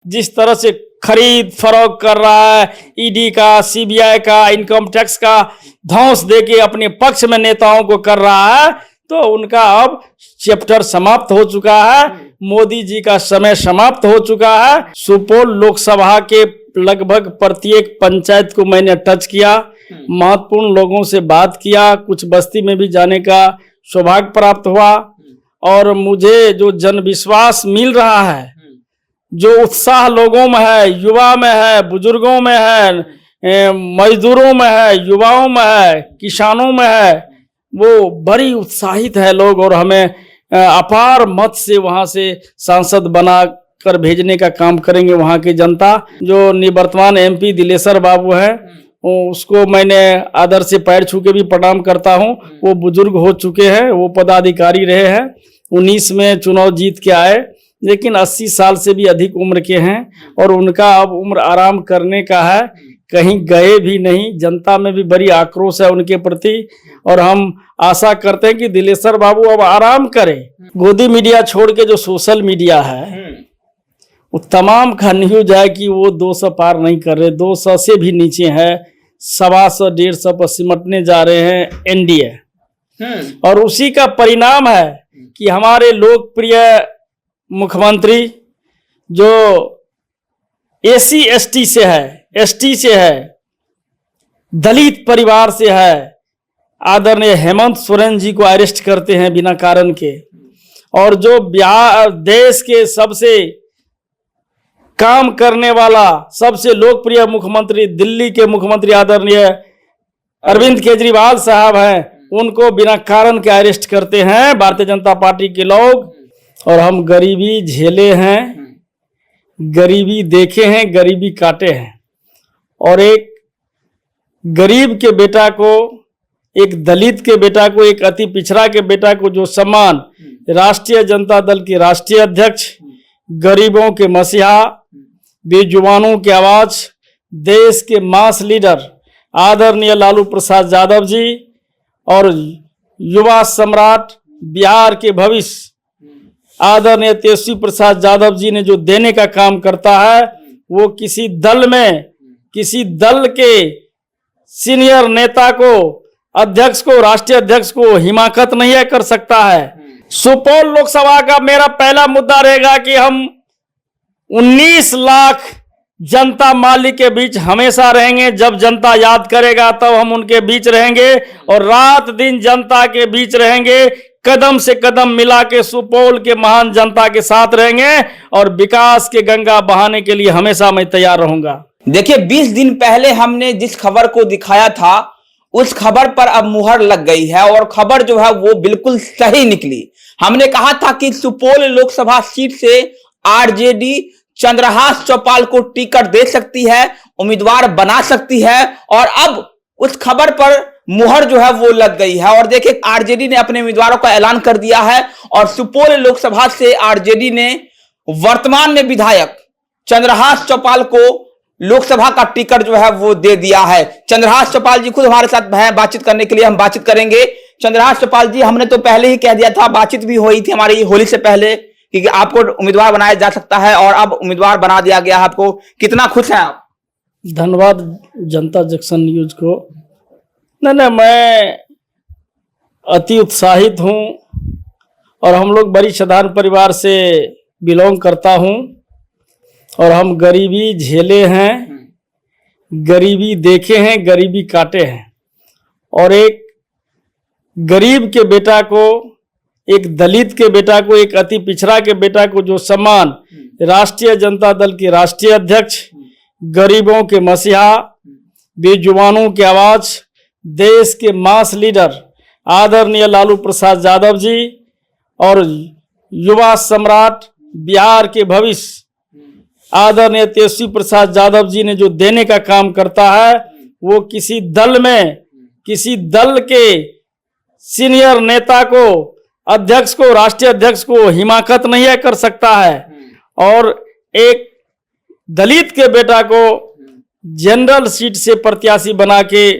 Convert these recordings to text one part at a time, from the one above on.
जिस तरह से खरीद फरोख्त कर रहा है, ईडी का, सीबीआई का, इनकम टैक्स का धौंस देके अपने पक्ष में नेताओं को कर रहा है, तो उनका अब चैप्टर समाप्त हो चुका है। मोदी जी का समय समाप्त हो चुका है। सुपौल लोकसभा के लगभग प्रत्येक पंचायत को मैंने टच किया, महत्वपूर्ण लोगों से बात किया, कुछ बस्ती में भी जाने का सौभाग्य प्राप्त हुआ और मुझे जो जनविश्वास मिल रहा है, जो उत्साह लोगों में है, युवा में है, बुजुर्गों में है, मजदूरों में है, युवाओं में है, किसानों में है, वो बड़ी उत्साहित है लोग और हमें अपार मत से वहां से सांसद बना कर भेजने का काम करेंगे। वहां की जनता जो निवर्तमान एमपी दिलेश्वर बाबू हैं, उसको मैंने आदर से पैर छू के भी प्रणाम करता हूं। वो बुजुर्ग हो चुके हैं, वो पदाधिकारी रहे हैं, 19 में चुनाव जीत के आए, लेकिन 80 साल से भी अधिक उम्र के हैं और उनका अब उम्र आराम करने का है, कहीं गए भी नहीं। जनता में भी बड़ी आक्रोश है उनके प्रति और हम आशा करते हैं कि दिलेश्वर बाबू अब आराम करें। गोदी मीडिया छोड़ के जो सोशल मीडिया है वो तमाम का न्यूज है कि वो 200 पार नहीं कर रहे, 200 से भी नीचे है, 125 150 पर सिमटने जा रहे हैं एनडीए। और उसी का परिणाम है कि हमारे लोकप्रिय मुख्यमंत्री जो एसी एसटी से है, एसटी से है, दलित परिवार से है, आदरणीय हेमंत सोरेन जी को अरेस्ट करते हैं बिना कारण के। और जो बिहार देश के सबसे काम करने वाला सबसे लोकप्रिय मुख्यमंत्री, दिल्ली के मुख्यमंत्री आदरणीय अरविंद केजरीवाल साहब हैं, उनको बिना कारण के अरेस्ट करते हैं भारतीय जनता पार्टी के लोग। और हम गरीबी झेले हैं, गरीबी देखे हैं, गरीबी काटे हैं। और एक गरीब के बेटा को, एक दलित के बेटा को, एक अति पिछड़ा के बेटा को जो सम्मान राष्ट्रीय जनता दल के राष्ट्रीय अध्यक्ष, गरीबों के मसीहा, बेजुबानों की आवाज, देश के मास लीडर आदरणीय लालू प्रसाद यादव जी और युवा सम्राट, बिहार के भविष्य आदरणीय तेजस्वी प्रसाद यादव जी ने जो देने का काम करता है, वो किसी दल में, किसी दल के सीनियर नेता को, अध्यक्ष को, राष्ट्रीय अध्यक्ष को हिमाकत नहीं कर सकता है। सुपौल लोकसभा का मेरा पहला मुद्दा रहेगा कि हम 19 लाख जनता मालिक के बीच हमेशा रहेंगे। जब जनता याद करेगा तब हम उनके बीच रहेंगे और रात दिन जनता के बीच रहेंगे, कदम से कदम मिला के सुपौल के महान जनता के साथ रहेंगे और विकास के गंगा बहाने के लिए हमेशा मैं तैयार रहूंगा। देखिए, 20 दिन पहले हमने जिस खबर को दिखाया था उस खबर पर अब मुहर लग गई है और खबर जो है वो बिल्कुल सही निकली। हमने कहा था कि सुपौल लोकसभा सीट से आरजेडी चंद्रहास चौपाल को टिकट दे सकती है, उम्मीदवार बना सकती है और अब उस खबर पर मुहर जो है वो लग गई है। और देखिए, आरजेडी ने अपने उम्मीदवारों का ऐलान कर दिया है और सुपौल लोकसभा से आरजेडी ने वर्तमान में विधायक चंद्रहास चौपाल को लोकसभा का टिकट जो है वो दे दिया है। चंद्रहास चौपाल जी खुद हमारे साथ हैं बातचीत करने के लिए, हम बातचीत करेंगे। चंद्रहास चौपाल जी, हमने तो पहले ही कह दिया था, बातचीत भी हुई थी हमारी होली से पहले कि आपको उम्मीदवार बनाया जा सकता है और अब उम्मीदवार बना दिया गया है आपको, कितना खुश हैं आप? धन्यवाद जनता जंक्शन न्यूज को। नहीं, मैं अति उत्साहित हूं और हम लोग बड़ी साधारण परिवार से बिलोंग करता हूं और हम गरीबी झेले हैं, गरीबी देखे हैं, गरीबी काटे हैं। और एक गरीब के बेटा को, एक दलित के बेटा को, एक अति पिछड़ा के बेटा को जो सम्मान राष्ट्रीय जनता दल के राष्ट्रीय अध्यक्ष, गरीबों के मसीहा, बेजुबानों की आवाज, देश के मास लीडर आदरणीय लालू प्रसाद यादव जी और युवा सम्राट, बिहार के भविष्य आदरणीय तेजस्वी प्रसाद यादव जी ने जो देने का काम करता है, वो किसी दल में, किसी दल के सीनियर नेता को, अध्यक्ष को, राष्ट्रीय अध्यक्ष को हिमाकत नहीं कर सकता है। और एक दलित के बेटा को जनरल सीट से प्रत्याशी बना के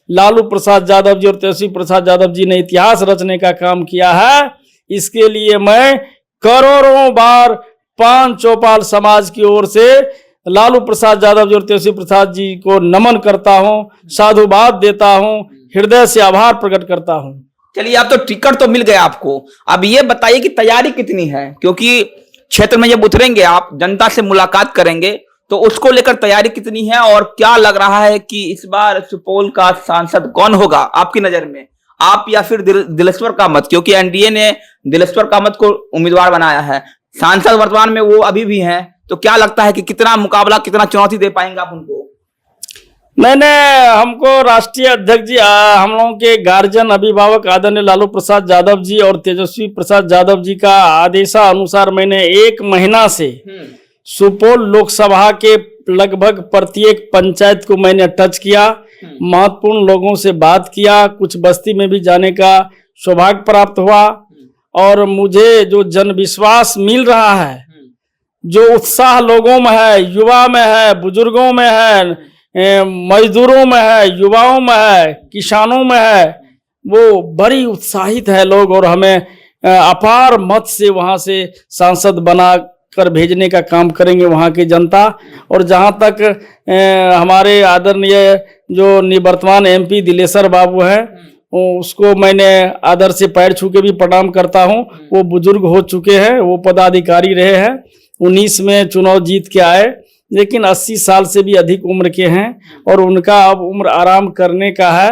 लालू प्रसाद यादव जी और तेजस्वी प्रसाद यादव जी ने इतिहास रचने का काम किया है। इसके लिए मैं करोड़ों बार पान चौपाल समाज की ओर से लालू प्रसाद यादव जी और तेजस्वी प्रसाद जी को नमन करता हूँ, साधुवाद देता हूँ, हृदय से आभार प्रकट करता हूँ। चलिए, आप तो टिकट तो मिल गया आपको। अब ये बताइए कि तैयारी कितनी है, क्योंकि क्षेत्र में जब उतरेंगे आप, जनता से मुलाकात करेंगे, तो उसको लेकर तैयारी कितनी है और क्या लग रहा है कि इस बार सुपौल का सांसद कौन होगा आपकी नजर में, आप या फिर दिलेश्वर कामत? क्योंकि एनडीए ने दिलेश्वर कामत को उम्मीदवार बनाया है, सांसद वर्तमान में वो अभी भी हैं, तो क्या लगता है कि कितना मुकाबला, कितना चुनौती दे पाएंगे आप उनको? हमको राष्ट्रीय अध्यक्ष जी, हम लोगों के गार्जियन अभिभावक आदरणीय लालू प्रसाद यादव जी और तेजस्वी प्रसाद यादव जी का आदेशानुसार मैंने 1 महीना से सुपौल लोकसभा के लगभग प्रत्येक पंचायत को मैंने टच किया, महत्वपूर्ण लोगों से बात किया, कुछ बस्ती में भी जाने का सौभाग्य प्राप्त हुआ और मुझे जो जनविश्वास मिल रहा है, जो उत्साह लोगों में है, युवा में है, बुजुर्गों में है, मजदूरों में है, युवाओं में है, किसानों में है, वो बड़ी उत्साहित है लोग और हमें अपार मत से वहां से सांसद बना कर भेजने का काम करेंगे वहां की जनता। और जहां तक हमारे आदरणीय जो निवर्तमान एमपी दिलेश्वर बाबू हैं, उसको मैंने आदर से पैर छू के भी प्रणाम करता हूं। वो बुजुर्ग हो चुके हैं, वो पदाधिकारी रहे हैं, 19 में चुनाव जीत के आए, लेकिन 80 साल से भी अधिक उम्र के हैं और उनका अब उम्र आराम करने का है,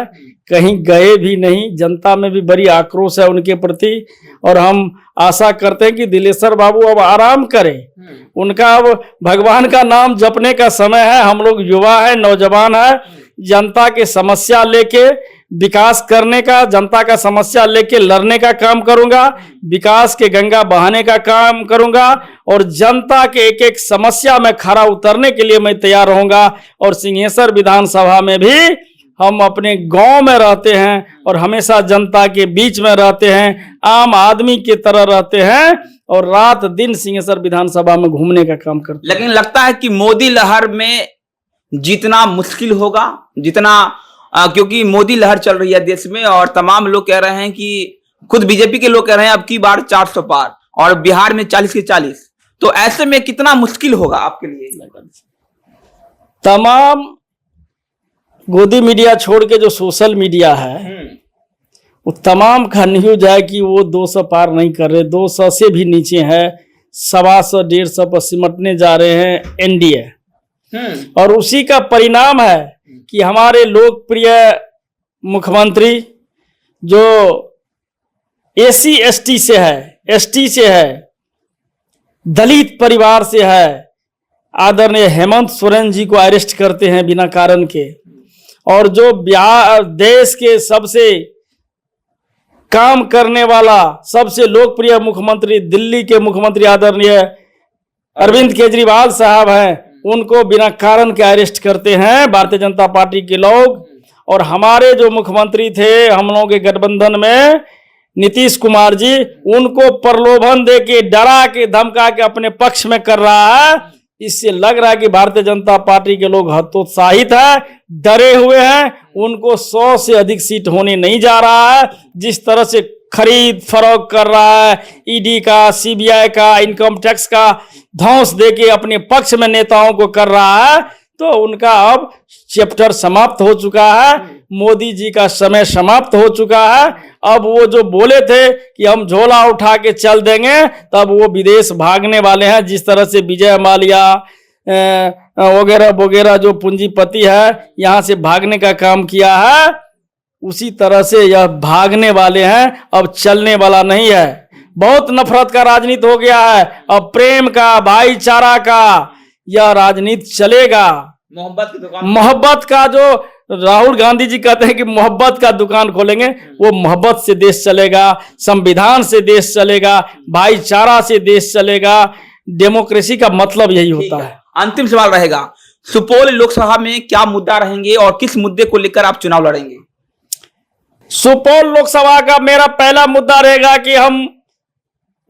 कहीं गए भी नहीं। जनता में भी बड़ी आक्रोश है उनके प्रति और हम आशा करते हैं कि दिलेश्वर बाबू अब आराम करें, उनका अब भगवान का नाम जपने का समय है। हम लोग युवा है, नौजवान है, जनता के समस्या लेके विकास करने का, जनता का समस्या लेके लड़ने का काम करूंगा, विकास के गंगा बहाने का काम करूंगा और जनता के एक एक समस्या में खरा उतरने के लिए मैं तैयार रहूंगा। और सिंहेश्वर विधानसभा में भी हम अपने गांव में रहते हैं और हमेशा जनता के बीच में रहते हैं, आम आदमी की तरह रहते हैं और रात दिन सिंहेश्वर विधानसभा में घूमने का काम करते हैं। लेकिन लगता है कि मोदी लहर में जीतना मुश्किल होगा, क्योंकि मोदी लहर चल रही है देश में और तमाम लोग कह रहे हैं कि खुद बीजेपी के लोग कह रहे हैं अब की बार 400 पार और बिहार में 40 के 40, तो ऐसे में कितना मुश्किल होगा आपके लिए? तमाम गोदी मीडिया छोड़ के जो सोशल मीडिया है वो तमाम का न्यूज है कि वो 200 पार नहीं कर रहे, 200 से भी नीचे है, 125-150 पर सिमटने जा रहे हैं एनडीए। और उसी का परिणाम है कि हमारे लोकप्रिय मुख्यमंत्री जो एसी एसटी से है, एसटी से है, दलित परिवार से है, आदरणीय हेमंत सोरेन जी को अरेस्ट करते हैं बिना कारण के। और जो बिहार देश के सबसे काम करने वाला, सबसे लोकप्रिय मुख्यमंत्री, दिल्ली के मुख्यमंत्री आदरणीय अरविंद केजरीवाल साहब हैं, उनको बिना कारण के अरेस्ट करते हैं भारतीय जनता पार्टी के लोग। और हमारे जो मुख्यमंत्री थे हम लोगों के गठबंधन में, नीतीश कुमार जी, उनको प्रलोभन दे के, डरा के, धमका के अपने पक्ष में कर रहा है। इससे लग रहा है कि भारतीय जनता पार्टी के लोग हतोत्साहित है, डरे हुए हैं, उनको 100 से अधिक सीट होने नहीं जा रहा है। जिस तरह से खरीद फरोख्त कर रहा है, ईडी का, सीबीआई का, इनकम टैक्स का धौंस देके अपने पक्ष में नेताओं को कर रहा है, तो उनका अब चैप्टर समाप्त हो चुका है, मोदी जी का समय समाप्त हो चुका है। अब वो जो बोले थे कि हम झोला उठा के चल देंगे, तब वो विदेश भागने वाले हैं। जिस तरह से विजय माल्या वगैरह वगैरह जो पूंजीपति है यहाँ से भागने का काम किया है, उसी तरह से यह भागने वाले हैं, अब चलने वाला नहीं है। बहुत नफरत का राजनीति हो गया है, अब प्रेम का, भाईचारा का यह राजनीति चलेगा। मोहब्बत की दुकान, मोहब्बत का, जो राहुल गांधी जी कहते हैं कि मोहब्बत का दुकान खोलेंगे, वो मोहब्बत से देश चलेगा, संविधान से देश चलेगा, भाईचारा से देश चलेगा। डेमोक्रेसी का मतलब यही होता है। अंतिम सवाल रहेगा, सुपौल लोकसभा में क्या मुद्दा रहेंगे और किस मुद्दे को लेकर आप चुनाव लड़ेंगे? सुपौल लोकसभा का मेरा पहला मुद्दा रहेगा कि हम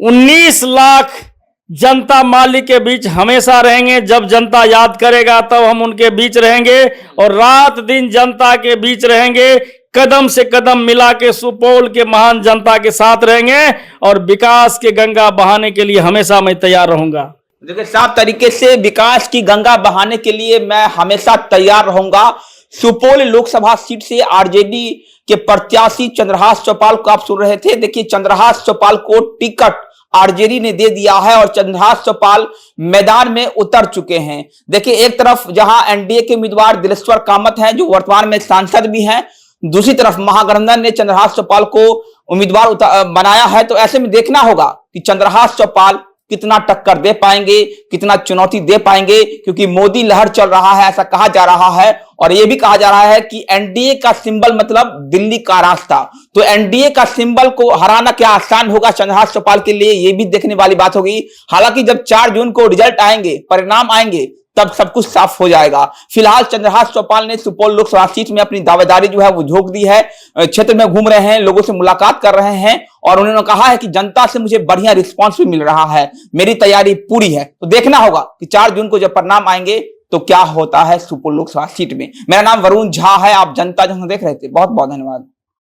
19 लाख जनता माली के बीच हमेशा रहेंगे। जब जनता याद करेगा तब हम उनके बीच रहेंगे और रात दिन जनता के बीच रहेंगे, कदम से कदम मिला के सुपौल के महान जनता के साथ रहेंगे और विकास के गंगा बहाने के लिए हमेशा मैं तैयार रहूंगा। देखिए, साफ तरीके से विकास की गंगा बहाने के लिए मैं हमेशा तैयार रहूंगा। सुपौल लोकसभा सीट से आरजेडी के प्रत्याशी चंद्रहास चौपाल को आप सुन रहे थे। देखिए, चंद्रहास चौपाल को टिकट आरजेडी ने दे दिया है और चंद्रहास चौपाल मैदान में उतर चुके हैं। देखिए, एक तरफ जहां एनडीए के उम्मीदवार दिलेश्वर कामत हैं, जो वर्तमान में सांसद भी हैं, दूसरी तरफ महागठबंधन ने चंद्रहास चौपाल को उम्मीदवार बनाया है। तो ऐसे में देखना होगा कि चंद्रहास चौपाल कितना टक्कर दे पाएंगे, कितना चुनौती दे पाएंगे, क्योंकि मोदी लहर चल रहा है, ऐसा कहा जा रहा है। और यह भी कहा जा रहा है कि एनडीए का सिंबल मतलब दिल्ली का रास्ता, तो एनडीए का सिंबल को हराना क्या आसान होगा चंद्रहास चौपाल के लिए, यह भी देखने वाली बात होगी। हालांकि जब 4 जून को रिजल्ट आएंगे, परिणाम आएंगे, तब सब कुछ साफ हो जाएगा। फिलहाल चंद्रहास चौपाल ने सुपौल लोकसभा सीट में अपनी दावेदारी जो है वो झोंक दी है। क्षेत्र में घूम रहे हैं, लोगों से मुलाकात कर रहे हैं और उन्होंने कहा है कि जनता से मुझे बढ़िया रिस्पांस भी मिल रहा है, मेरी तैयारी पूरी है। तो देखना होगा कि 4 जून को जब परिणाम आएंगे तो क्या होता है सुपौल लोकसभा सीट में। मेरा नाम वरुण झा है, आप जनता जो देख रहे थे, बहुत बहुत धन्यवाद।